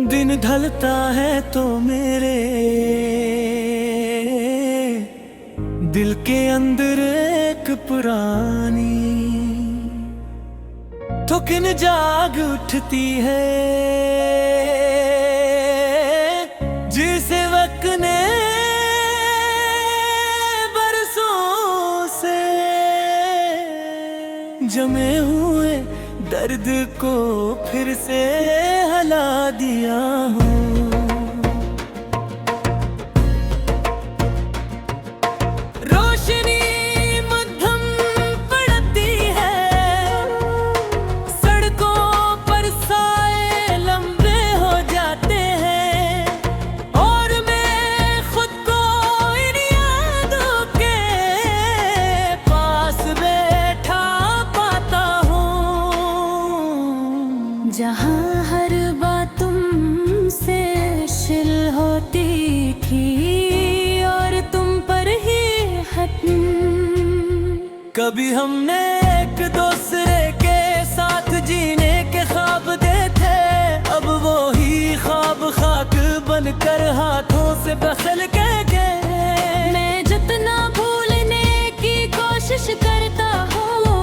दिन ढलता है तो मेरे दिल के अंदर एक पुरानी थुकन जाग उठती है, जिसे वक्त ने बरसों से जमे हुए दर्द को फिर से हला दिया हूँ। रोशनी मध्यम पड़ती है, सड़कों पर साए लंबे हो जाते हैं, और मैं खुद को इन यादों के पास बैठा पाता हूँ, जहाँ हर बात तुमसे शिल होती थी और तुम पर ही खत्म। कभी हमने एक दूसरे के साथ जीने के ख्वाब देखे, अब वो ही ख्वाब खाक बनकर हाथों से बखल गए। मैं जितना भूलने की कोशिश करता हूँ,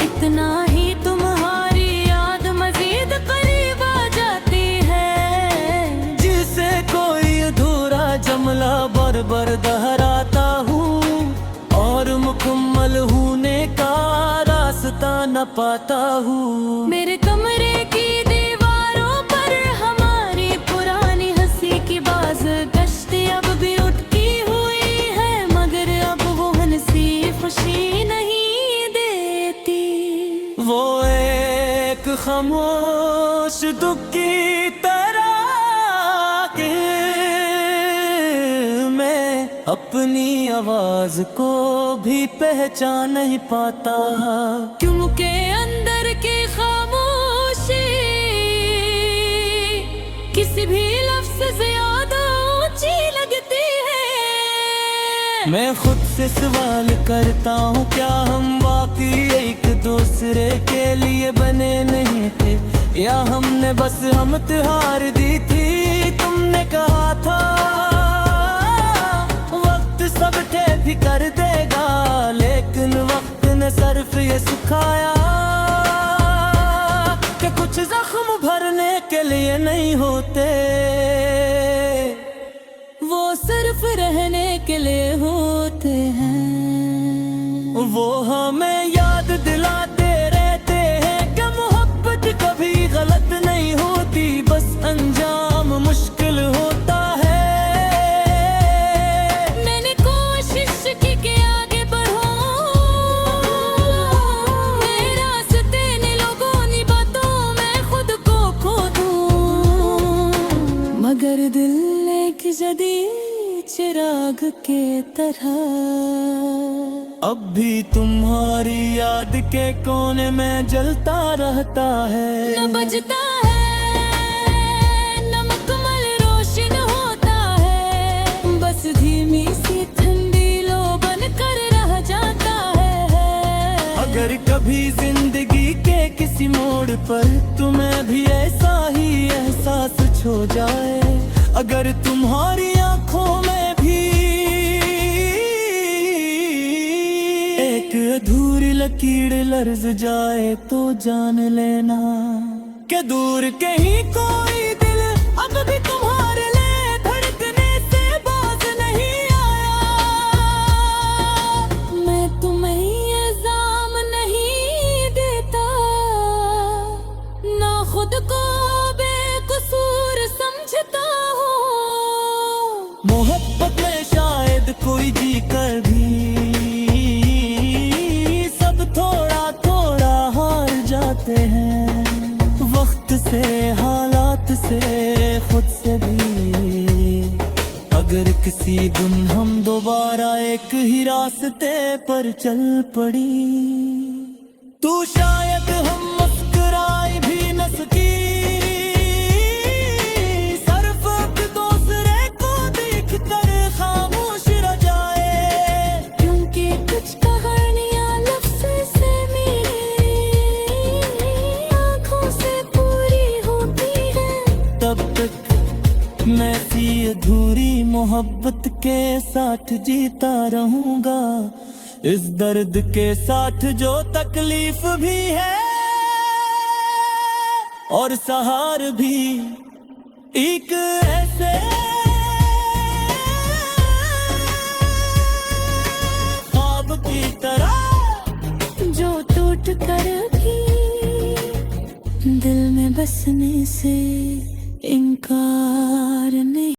इतना ही तुम्हारी याद मजीद करीब आ जाती है, जिसे कोई अधूरा जुमला बार बार दोहराता हूँ, और मुकम्मल होने का रास्ता न पाता हूँ। मेरे कमरे की दीवारों पर हमारी पुरानी हंसी की बाज गश्ती अब भी उठती हुई है, मगर अब वो हंसी खुशी नहीं देती। वो एक खामोश दुख की तरह के मैं अपनी आवाज को भी पहचान नहीं पाता, क्योंकि अंदर की खामोशी किसी भी लफ्ज़ से ज्यादा ऊंची लगती है। मैं खुद से सवाल करता हूँ, क्या हम वाकई एक दूसरे के लिए बने नहीं थे, या हमने बस हम त्योहार दी थी। तुमने कहा था वक्त सब ठीक कर देगा, लेकिन वक्त ने सिर्फ ये सिखाया कि कुछ जख्म भरने के लिए नहीं होते, वो सिर्फ रहने के लिए होते हैं। वो हमें याद दिलाते रहते हैं कि मोहब्बत कभी गलत नहीं होती, बस अंजाम मुश्किल होता है। मैंने कोशिश की कि आगे बढ़ूं, मेरे रास्ते ने लोगों ने बातों में खुद को खो दूं, मगर दिल एक जदीद चिराग के तरह अब भी तुम्हारी याद के कोने में जलता रहता है। न बजता है न मुकम्मल रोशन होता है, बस धीमी सी ठंडी लो बन कर रह जाता है। अगर कभी जिंदगी के किसी मोड़ पर तुम्हें भी ऐसा ही एहसास छो जाए, अगर तुम्हारी आंखों में भी एक अधूरी लकीर लर्ज जाए, तो जान लेना कि दूर कहीं कोई दिल अब भी तुम्हारे लिए धड़कने से बाज नहीं आया। मैं तुम्हें इल्जाम नहीं देता, ना खुद को बेकसूर समझता हूँ। मोहब्बत में शायद कोई जी कर भी सब थोड़ा थोड़ा हार जाते हैं, वक्त से, हालात से, खुद से भी। अगर किसी दिन हम दोबारा एक ही रास्ते पर चल पड़ी, तो शायद हम मुस्कुराए भी न सकी, सिर्फ एक दूसरे को देख कर खामोश रह जाए, क्योंकि कुछ कहानियां लफ्ज़ से मेरी आँखों से पूरी होती हैं। तब अधूरी मोहब्बत के साथ जीता रहूंगा, इस दर्द के साथ जो तकलीफ भी है और सहार भी, एक ऐसे ख्वाब की तरह जो टूट कर भी दिल में बसने से इनकार नहीं।